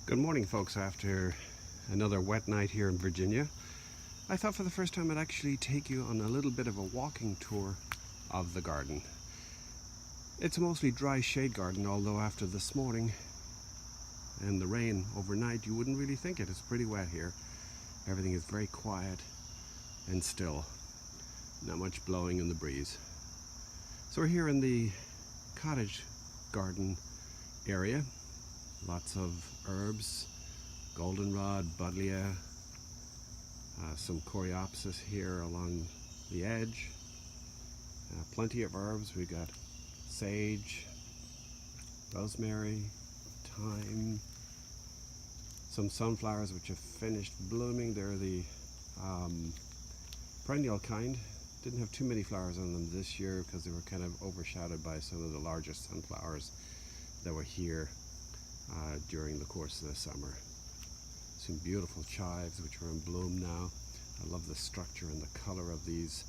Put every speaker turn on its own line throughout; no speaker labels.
Good morning, folks. After another wet night here in Virginia, I thought for the first time I'd actually take you on a little bit of a walking tour of the garden. It's a mostly dry shade garden, although after this morning and the rain overnight, you wouldn't really think it. It's pretty wet here. Everything is very quiet and still. Not much blowing in the breeze. So we're here in the cottage garden area. Lots of herbs, goldenrod, buddleia, some coreopsis here along the edge. Plenty of herbs. We've got sage, rosemary, thyme, some sunflowers which have finished blooming. They're the perennial kind. Didn't have too many flowers on them this year because they were kind of overshadowed by some of the larger sunflowers that were here during the course of the summer. Some beautiful chives which are in bloom now. I love the structure and the color of these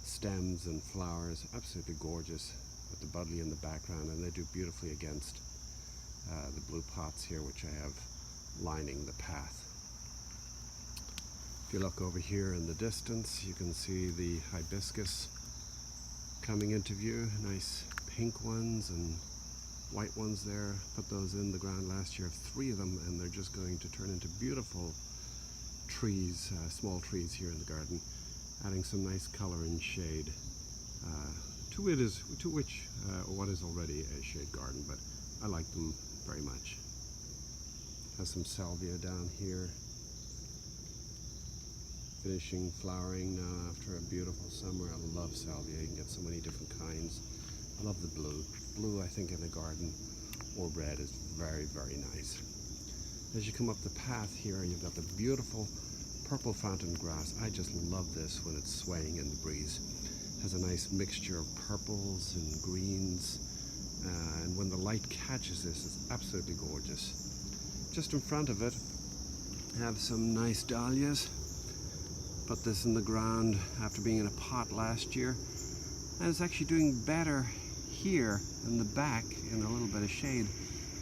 stems and flowers. Absolutely gorgeous with the buddleia in the background, and they do beautifully against the blue pots here which I have lining the path. If you look over here in the distance, you can see the hibiscus coming into view. Nice pink ones and white ones there. Put those in the ground last year, 3 of them, and they're just going to turn into beautiful trees, small trees here in the garden, adding some nice color and shade to what is already a shade garden, but I like them very much. Has some salvia down here, finishing flowering now after a beautiful summer. I love salvia. You can get so many different kinds. I love the blue. Blue, I think, in a garden or red is very, very nice. As you come up the path here, you've got the beautiful purple fountain grass. I just love this when it's swaying in the breeze. Has a nice mixture of purples and greens, and when the light catches this, it's absolutely gorgeous. Just in front of it, I have some nice dahlias. Put this in the ground after being in a pot last year, and it's actually doing better here in the back in a little bit of shade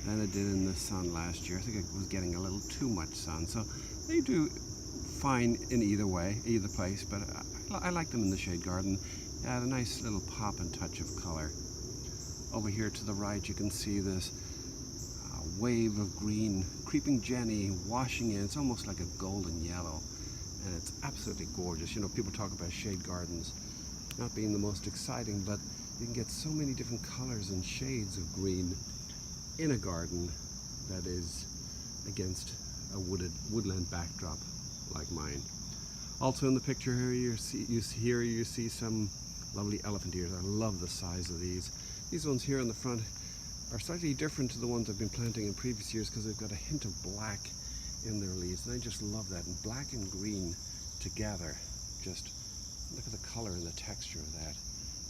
than it did in the sun last year. I think it was getting a little too much sun, so they do fine in either way, either place, but I like them in the shade garden. Add a nice little pop and touch of color. Over here to the right, you can see this wave of green, creeping jenny washing in. It's almost like a golden yellow, and it's absolutely gorgeous. You know, people talk about shade gardens not being the most exciting, but you can get so many different colors and shades of green in a garden that is against a woodland backdrop like mine. Also in the picture here, you see some lovely elephant ears. I love the size of these. These ones here in the front are slightly different to the ones I've been planting in previous years because they've got a hint of black in their leaves, and I just love that. And black and green together, just look at the color and the texture of that.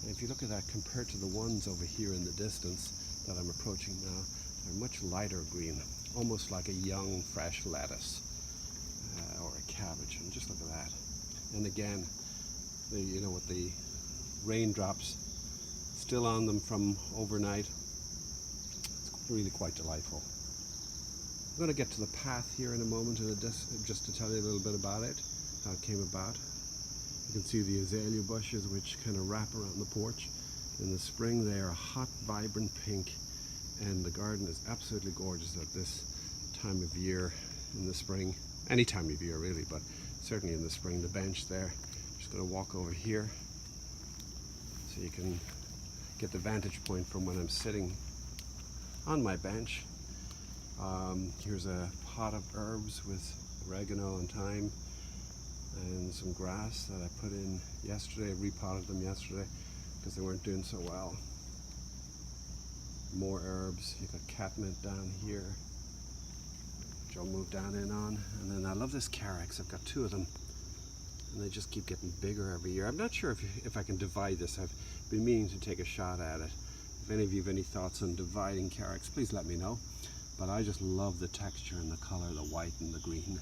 And if you look at that compared to the ones over here in the distance that I'm approaching now, they're much lighter green, almost like a young, fresh lettuce or a cabbage. And just look at that. And again, with the raindrops still on them from overnight, it's really quite delightful. I'm going to get to the path here in a moment just to tell you a little bit about it, how it came about. You can see the azalea bushes which kind of wrap around the porch. In the spring they are a hot, vibrant pink, and the garden is absolutely gorgeous at this time of year in the spring. Any time of year really, but certainly in the spring. The bench there, just going to walk over here so you can get the vantage point from when I'm sitting on my bench. Here's a pot of herbs with oregano and thyme and some grass that I put in yesterday. I repotted them yesterday because they weren't doing so well. More herbs. You've got catmint down here, which I'll move down in on. And then I love this carex. I've got 2 of them, and they just keep getting bigger every year. I'm not sure if I can divide this. I've been meaning to take a shot at it. If any of you have any thoughts on dividing carex, please let me know. But I just love the texture and the color, the white and the green.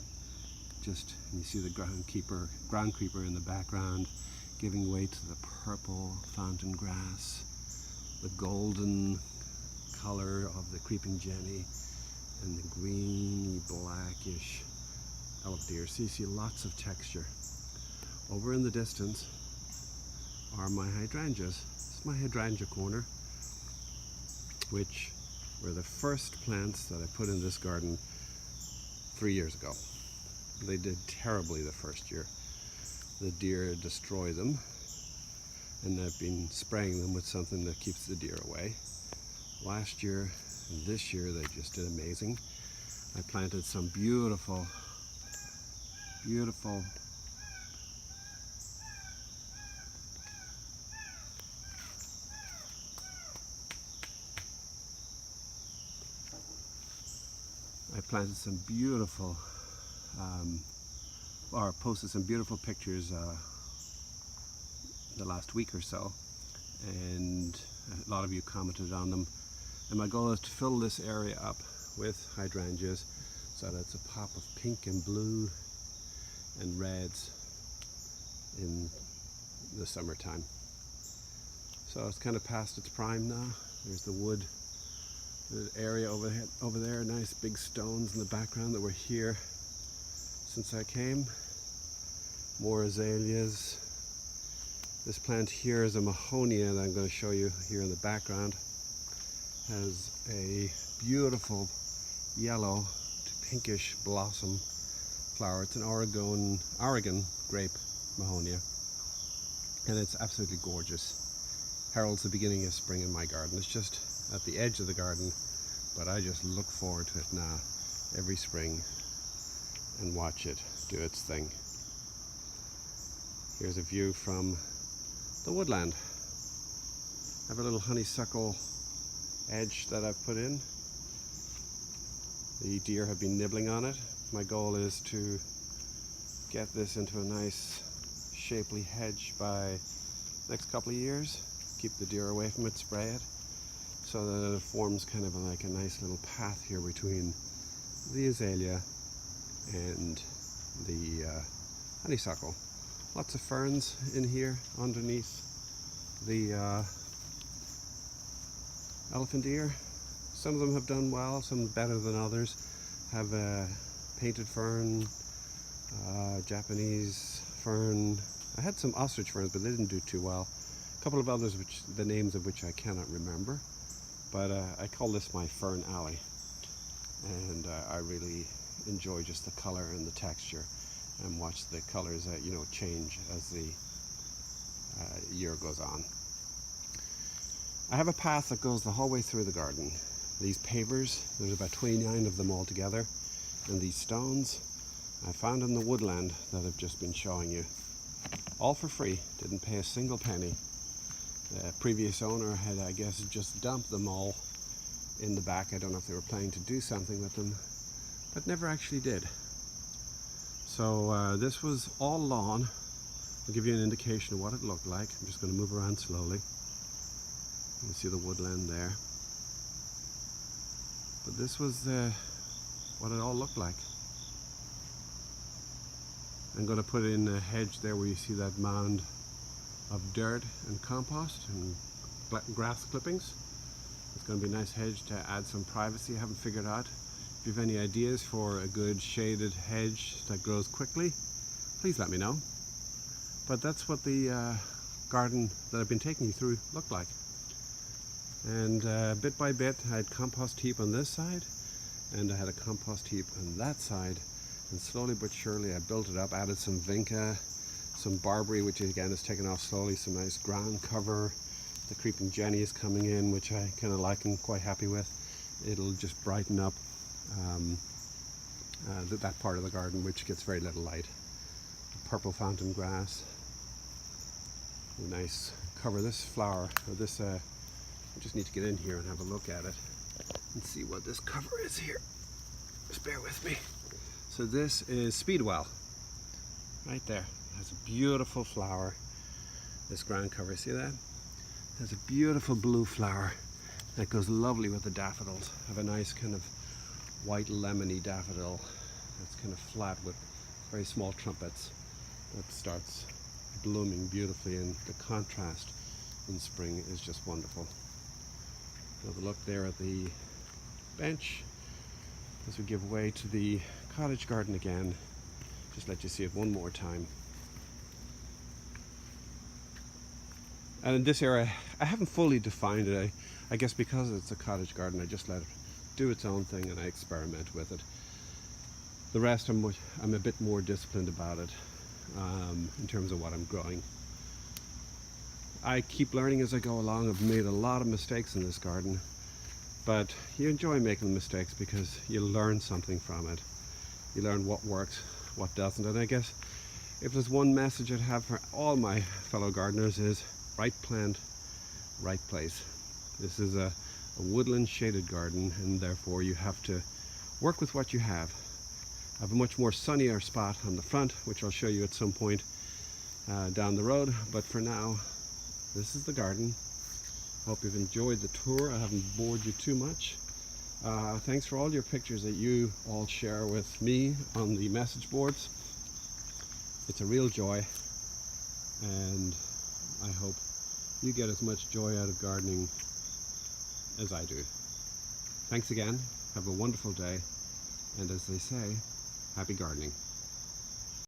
Just, you see the ground creeper in the background, giving way to the purple fountain grass, the golden color of the creeping jenny, and the greeny blackish elf deer. So you see lots of texture. Over in the distance are my hydrangeas. It's my hydrangea corner, which were the first plants that I put in this garden 3 years ago. They did terribly the first year. The deer destroy them, and I've been spraying them with something that keeps the deer away. Last year and this year they just did amazing. I planted some beautiful or posted some beautiful pictures the last week or so, and a lot of you commented on them. And my goal is to fill this area up with hydrangeas so that it's a pop of pink and blue and reds in the summertime. So it's kind of past its prime now. There's the wood area over there, nice big stones in the background that were here since I came. More azaleas. This plant here is a Mahonia that I'm going to show you here in the background. Has a beautiful yellow to pinkish blossom flower. It's an Oregon grape Mahonia, and it's absolutely gorgeous. Heralds the beginning of spring in my garden. It's just at the edge of the garden, but I just look forward to it now every spring and watch it do its thing. Here's a view from the woodland. I have a little honeysuckle edge that I've put in. The deer have been nibbling on it. My goal is to get this into a nice shapely hedge by next couple of years. Keep the deer away from it, spray it, so that it forms kind of like a nice little path here between the azalea and the honeysuckle. Lots of ferns in here underneath the elephant ear. Some of them have done well, some better than others. Have a painted fern, Japanese fern. I had some ostrich ferns, but they didn't do too well. A couple of others, the names of which I cannot remember. But I call this my fern alley, and I really enjoy just the color and the texture, and watch the colors change as the year goes on. I have a path that goes the whole way through the garden. These pavers, there's about 29 of them all together, and these stones I found in the woodland that I've just been showing you, all for free. Didn't pay a single penny. The previous owner had, I guess, just dumped them all in the back. I don't know if they were planning to do something with them, but never actually did. So this was all lawn. I'll give you an indication of what it looked like. I'm just going to move around slowly. You can see the woodland there. But this was what it all looked like. I'm going to put in a hedge there where you see that mound of dirt and compost and grass clippings. It's going to be a nice hedge to add some privacy. I haven't figured out. If you have any ideas for a good shaded hedge that grows quickly, please let me know. But that's what the garden that I've been taking you through looked like. And bit by bit, I had compost heap on this side, and I had a compost heap on that side. And slowly but surely, I built it up, added some vinca, some barberry, which again is taken off slowly, some nice ground cover. The creeping Jenny is coming in, which I kind of like and quite happy with. It'll just brighten up that part of the garden, which gets very little light. Purple fountain grass. Nice cover. This flower, or this, I just need to get in here and have a look at it and see what this cover is here. Just bear with me. So this is Speedwell, right there. It has a beautiful flower, this ground cover, see that? It has a beautiful blue flower that goes lovely with the daffodils. I have a nice kind of white lemony daffodil that's kind of flat with very small trumpets that starts blooming beautifully, and the contrast in spring is just wonderful. Have a look there at the bench. as we give way to the cottage garden again. Just let you see it one more time. And in this area, I haven't fully defined it. I guess because it's a cottage garden, I just let it do its own thing and I experiment with it. The rest, I'm a bit more disciplined about it in terms of what I'm growing. I keep learning as I go along. I've made a lot of mistakes in this garden, but you enjoy making the mistakes because you learn something from it. You learn what works, what doesn't, and I guess if there's one message I'd have for all my fellow gardeners is right plant, right place. This is a woodland shaded garden, and therefore you have to work with what you have. I have a much more sunnier spot on the front, which I'll show you at some point down the road, but for now, this is the garden. Hope you've enjoyed the tour. I haven't bored you too much. Thanks for all your pictures that you all share with me on the message boards. It's a real joy, and I hope you get as much joy out of gardening as I do. Thanks again. Have a wonderful day, and as they say, happy gardening.